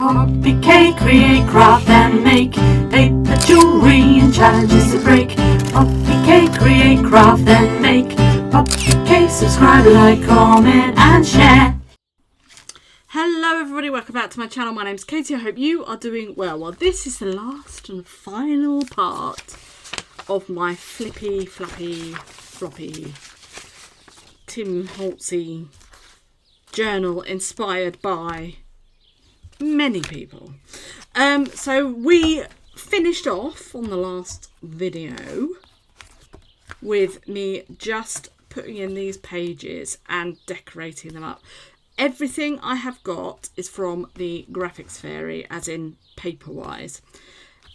PoppyK, create, craft and make paper jewelry and challenges to break. PoppyK, create, craft and make PoppyK, subscribe, like, comment and share. Hello everybody, welcome back to my channel. My name's Katie. I hope you are doing well. Well, this is the last and final part of my flippy, flappy, floppy, Tim Holtzy journal inspired by many people. So we finished off on the last video with me just putting in these pages and decorating them up. Everything I have got is from the Graphics Fairy, as in paper wise.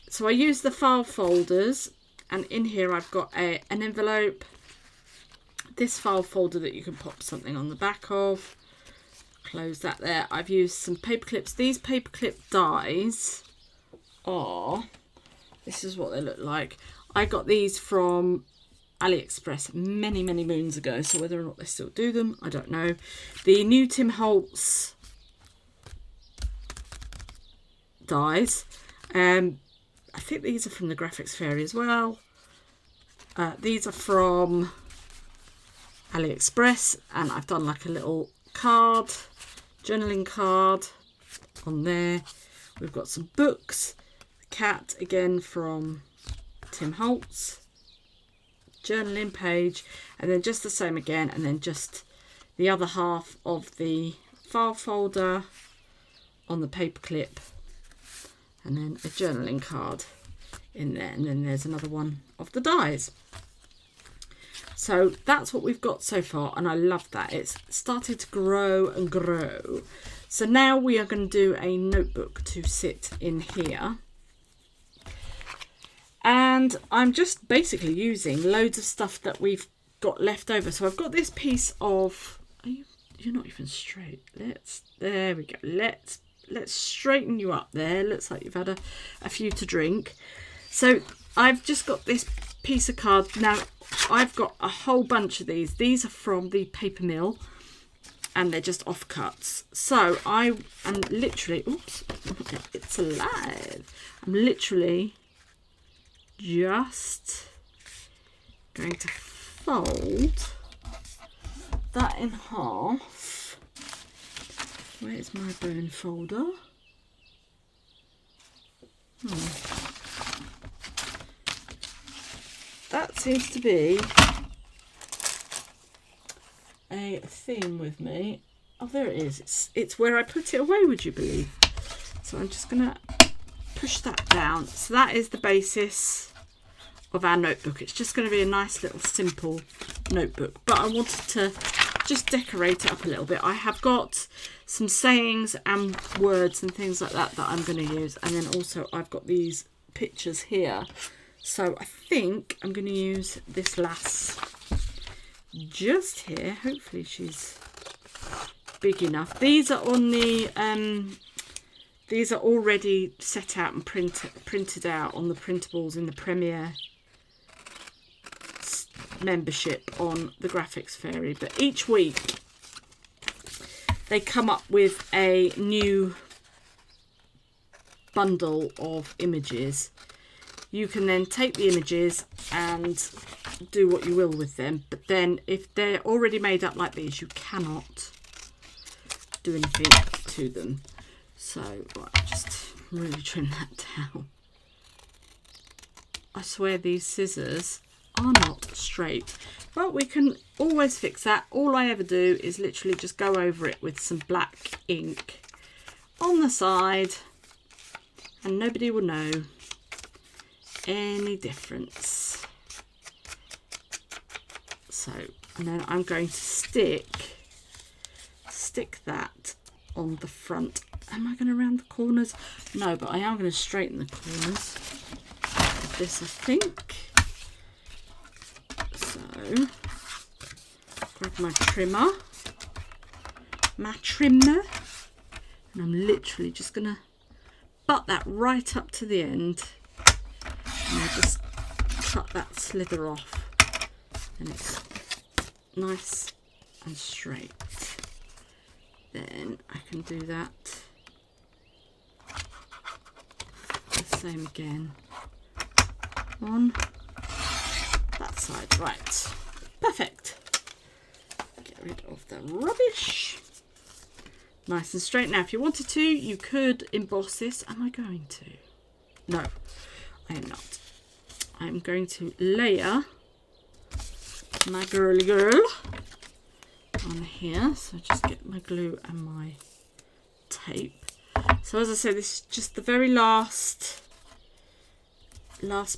So I use the file folders, and in here I've got an envelope, this file folder that you can pop something on the back of. Close that there. I've used some paper clips. These paper clip dies are, this is what they look like. I got these from AliExpress many moons ago, so whether or not they still do them, I don't know. The new Tim Holtz dies. I think these are from the Graphics Fairy as well. These are from AliExpress, and I've done like a little card, journaling card on there. We've got some books, the cat again from Tim Holtz, journaling page, and then just the same again, and then just the other half of the file folder on the paper clip, and then a journaling card in there, and then there's another one of the dies. So that's what we've got so far, and I love that. It's started to grow and grow. So now we are going to do a notebook to sit in here. And I'm just basically using loads of stuff that we've got left over. So I've got this piece of, you're not even straight. There we go. Let's straighten you up there. Looks like you've had a few to drink. So I've just got this piece of card. Now I've got a whole bunch of these. These are from the paper mill, and they're just offcuts. So I am literally, oops, it's alive. I'm literally just going to fold that in half. Where's my bone folder? That seems to be a theme with me. Oh, there it is. It's where I put it away, would you believe? So I'm just gonna push that down. So that is the basis of our notebook. It's just going to be a nice little simple notebook, but I wanted to just decorate it up a little bit. I have got some sayings and words and things like that that I'm going to use, and then also I've got these pictures here. So I think I'm going to use this lass just here. Hopefully she's big enough. These are on the these are already set out and printed out on the printables in the Premier membership on the Graphics Fairy. But each week they come up with a new bundle of images. You can then take the images and do what you will with them. But then if they're already made up like these, you cannot do anything to them. So, right, just really trim that down. I swear these scissors are not straight, but we can always fix that. All I ever do is literally just go over it with some black ink on the side, and nobody will know any difference. So, and then I'm going to stick that on the front. Am I going to round the corners? No, but I am going to straighten the corners with this, I think. So, grab my trimmer, and I'm literally just going to butt that right up to the end, and I just cut that slither off, and it's nice and straight. Then I can do that same again on that side. Right, perfect. Get rid of the rubbish. Nice and straight. Now if you wanted to, you could emboss this. Am I going to? No, I am not. I'm going to layer my girly girl on here. So just get my glue and my tape. So as I said, this is just the very last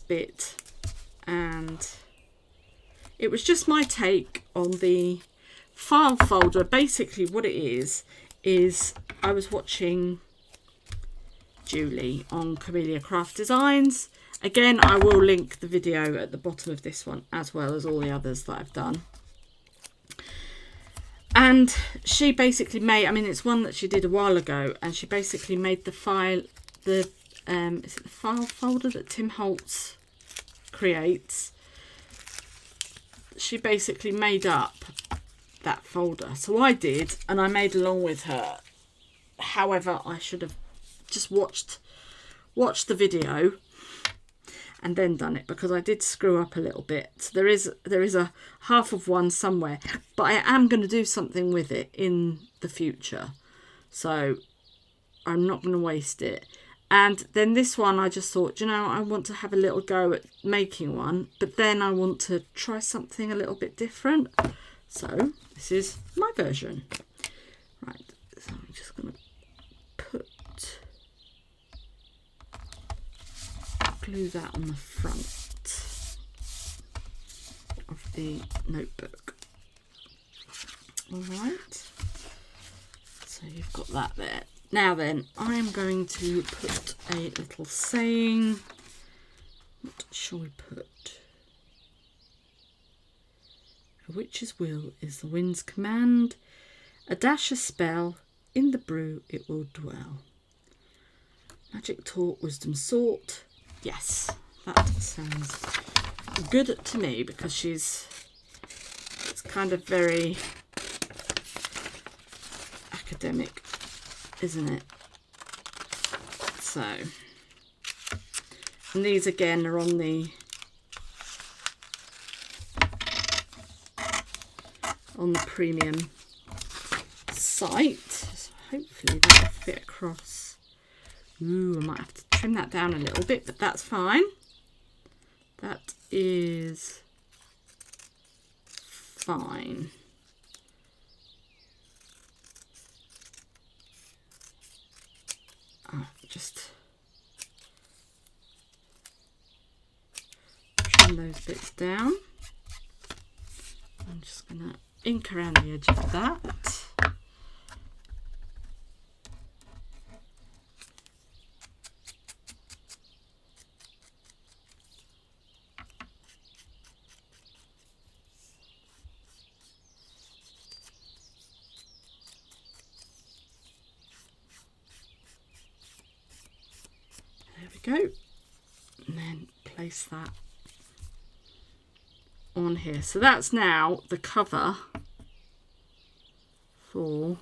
bit, and it was just my take on the file folder. Basically what it is I was watching Julie on Camellia Craft Designs. Again, I will link the video at the bottom of this one, as well as all the others that I've done. And she basically made, I mean, it's one that she did a while ago, and she basically made the file, is it the file folder that Tim Holtz creates? She basically made up that folder. So I did, and I made along with her. However, I should have just watched the video and then done it, because I did screw up a little bit. So there is a half of one somewhere, but I am going to do something with it in the future, so I'm not going to waste it. And then this one, I just thought, you know, I want to have a little go at making one, but then I want to try something a little bit different. So this is my version. Right, so I'm just going to glue that on the front of the notebook. All right, so you've got that there. Now then, I am going to put a little saying. What shall we put? A witch's will is the wind's command. A dash a spell, in the brew it will dwell. Magic taught, wisdom sought. Yes, that sounds good to me, because it's kind of very academic, isn't it? So, and these again are on the premium site, so hopefully that'll fit across. Ooh, I might have to trim that down a little bit, but that's fine. That is fine. Just trim those bits down. I'm just going to ink around the edge of that. There we go, and then place that on here. So that's now the cover for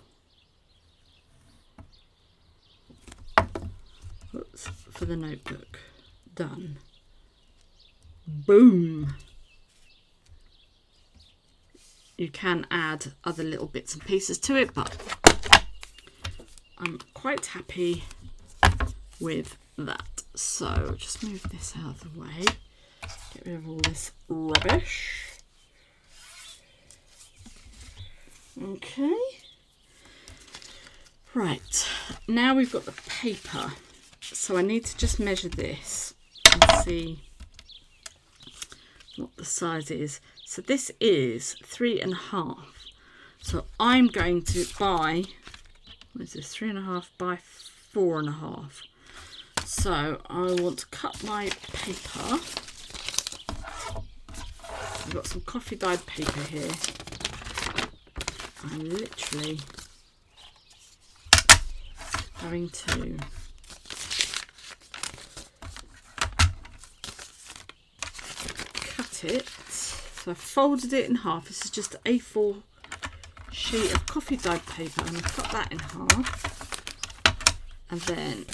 the notebook. Done. Boom. You can add other little bits and pieces to it, but I'm quite happy with that. So just move this out of the way, get rid of all this rubbish. Okay, right, now we've got the paper, so I need to just measure this and see what the size is. So this is 3.5, so I'm going to buy, what is this, 3.5 by 4.5. So I want to cut my paper. I've got some coffee dyed paper here. I'm literally going to cut it. So I folded it in half. This is just an A4 sheet of coffee dyed paper. I'm going to cut that in half. And then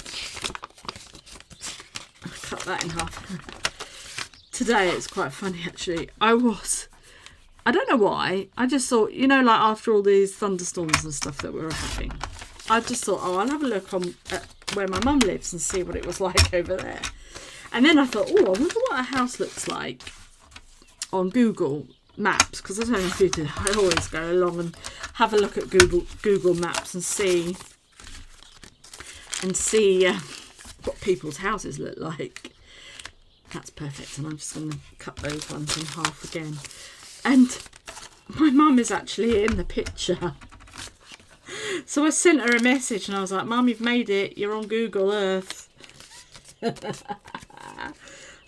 cut that in half. Today it's quite funny actually. I don't know why, I just thought, you know, like after all these thunderstorms and stuff that we were having, I just thought, oh, I'll have a look at where my mum lives and see what it was like over there. And then I thought, oh, I wonder what a house looks like on Google Maps, because I don't know if you do. I always go along and have a look at Google Maps and see what people's houses look like. That's perfect, and I'm just going to cut those ones in half again. And my mum is actually in the picture. So I sent her a message and I was like, Mum, you've made it. You're on Google Earth. I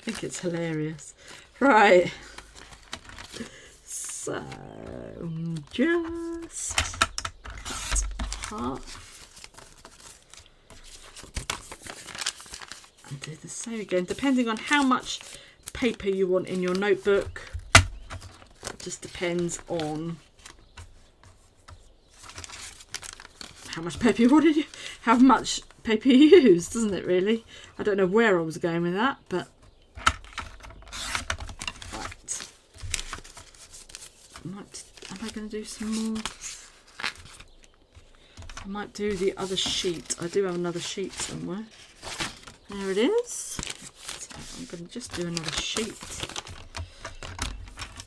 think it's hilarious. Right. So just cut half. And do the same again, depending on how much paper you want in your notebook. It just depends on how much paper you want in, how much paper you use, doesn't it really? I don't know where I was going with that, but right. Am I going to do some more? I might do the other sheet. I do have another sheet somewhere. There it is. So I'm going to just do another sheet.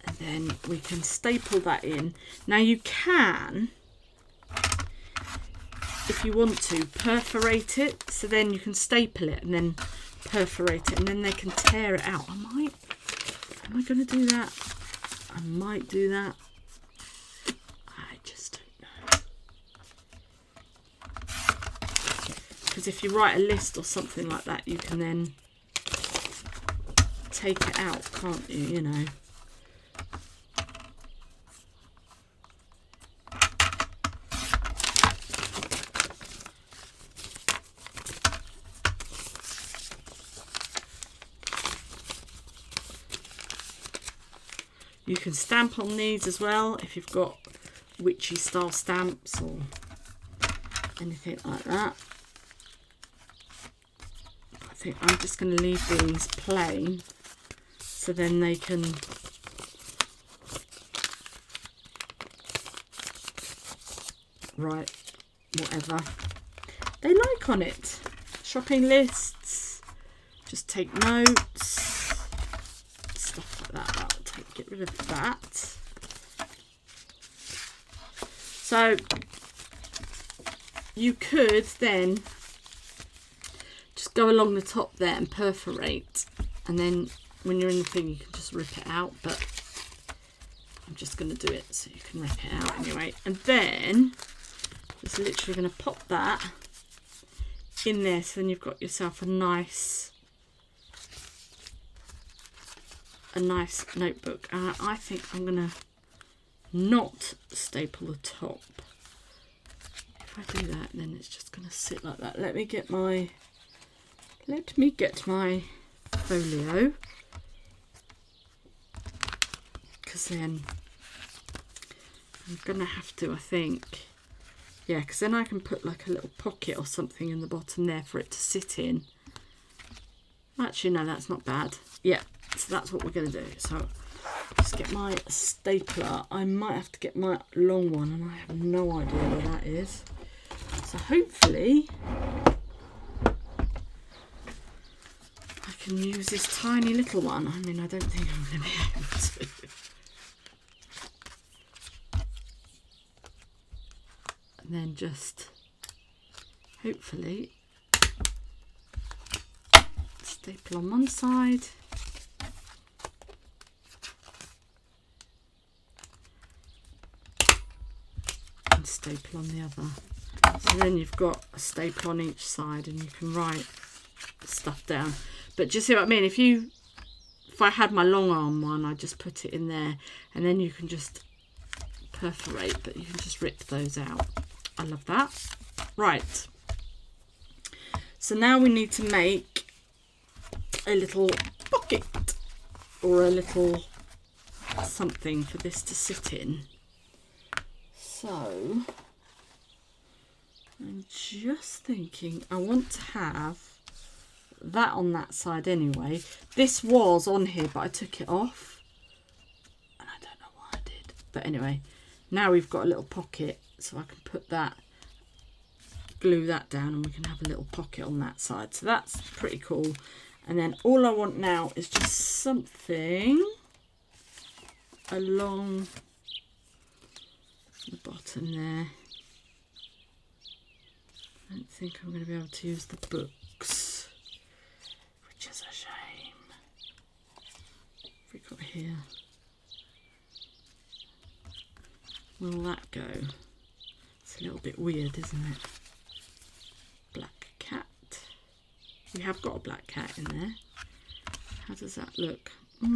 And then we can staple that in. Now you can, if you want to, perforate it. So then you can staple it and then perforate it. And then they can tear it out. Am I going to do that? I might do that. I just don't know. Because if you write a list or something like that, you can then take it out, can't you? You know. You can stamp on these as well if you've got witchy style stamps or anything like that. I think I'm just going to leave these plain so then they can write whatever they like on it. Shopping lists, just take notes, stuff like that. Get rid of that. So you could then just go along the top there and perforate, and then when you're in the thing you can just rip it out, but I'm just going to do it so you can rip it out anyway. And then just literally going to pop that in there, so then you've got yourself a nice notebook. I think I'm gonna not staple the top. If I do that, then it's just gonna sit like that. Let me get my folio, because then I'm gonna have to, I think, yeah, because then I can put like a little pocket or something in the bottom there for it to sit in. Actually, no, that's not bad. Yeah. So that's what we're going to do. So just get my stapler. I might have to get my long one, and I have no idea where that is. So hopefully I can use this tiny little one. I mean, I don't think I'm going to be able to. And then just hopefully staple on one side. Staple on the other, so then you've got a staple on each side and you can write stuff down. But do you see what I mean? If I had my long arm one, I'd just put it in there, and then you can just perforate, but you can just rip those out. I love that. Right, so now we need to make a little pocket or a little something for this to sit in. So I'm just thinking I want to have that on that side anyway. This was on here, but I took it off. And I don't know why I did. But anyway, now we've got a little pocket, so I can put that, glue that down, and we can have a little pocket on that side. So that's pretty cool. And then all I want now is just something along the bottom there. I don't think I'm going to be able to use the books, which is a shame. What have we got here? Will that go? It's a little bit weird, isn't it? Black cat. We have got a black cat in there. How does that look? I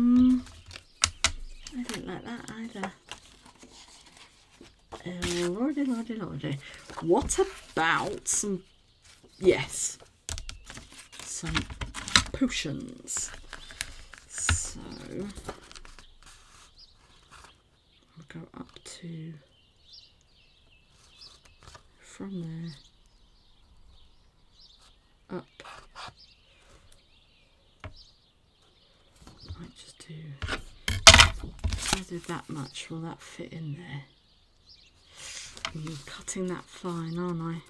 don't like that either. Oh, lordy, lordy, lordy. What about some, yes, some potions. So, we'll go up to, from there, up. I might just do, if I do that much, will that fit in there? I'm cutting that fine, aren't I?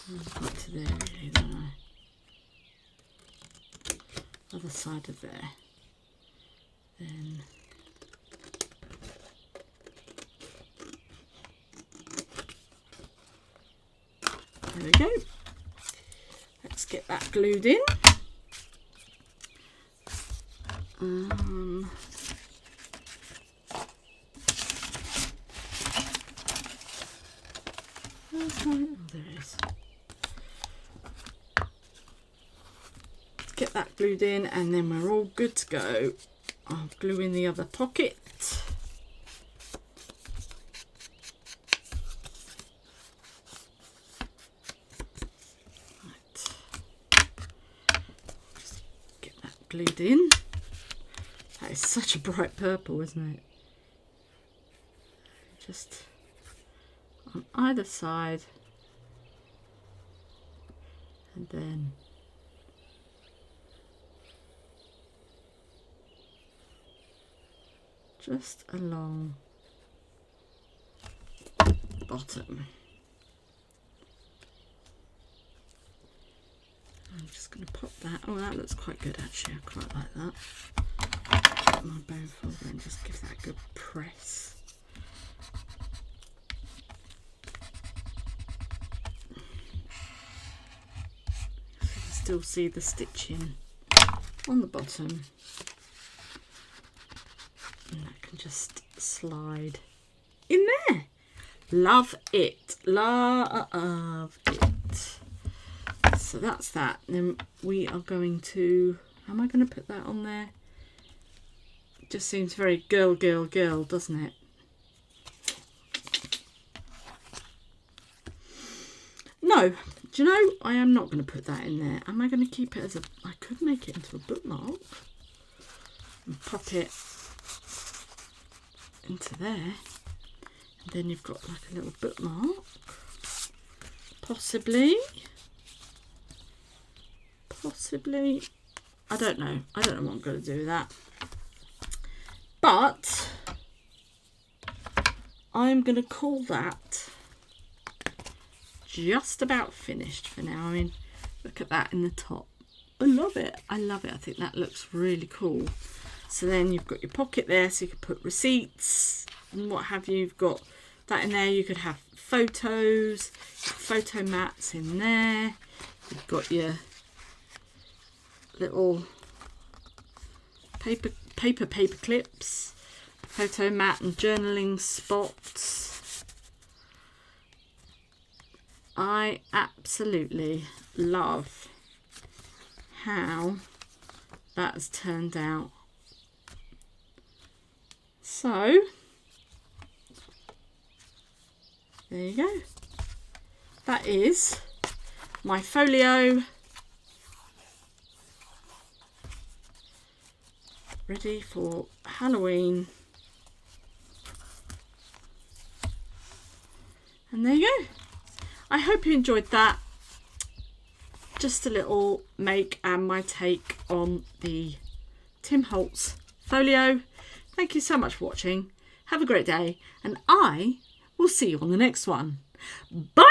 I've got to there really, don't I? Other side of there. Then there we go. Let's get that glued in. Oh, there it is. Let's get that glued in, and then we're all good to go. I'll glue in the other pocket. Right. Just get that glued in. That is such a bright purple, isn't it? Just on either side, and then just along the bottom. I'm just going to pop that. Oh, that looks quite good actually. I quite like that. Put my bone folder and just give that a good press. Still see the stitching on the bottom, and that can just slide in there. Love it, love it. So that's that. And then we are going to, am I going to put that on there? It just seems very girl, doesn't it? No. Do you know, I am not going to put that in there. Am I going to keep it as a, I could make it into a bookmark and pop it into there. And then you've got like a little bookmark. Possibly. I don't know. I don't know what I'm going to do with that. But I'm going to call that just about finished for now. I mean, look at that in the top. I love it. I love it. I think that looks really cool. So then you've got your pocket there, so you could put receipts and what have you. You've got that in there. You could have photos, photo mats in there. You've got your little paper clips, photo mat and journaling spots. I absolutely love how that has turned out. So there you go. That is my folio ready for Halloween. And there you go. I hope you enjoyed that. Just a little make and my take on the Tim Holtz folio. Thank you so much for watching. Have a great day, and I will see you on the next one. Bye!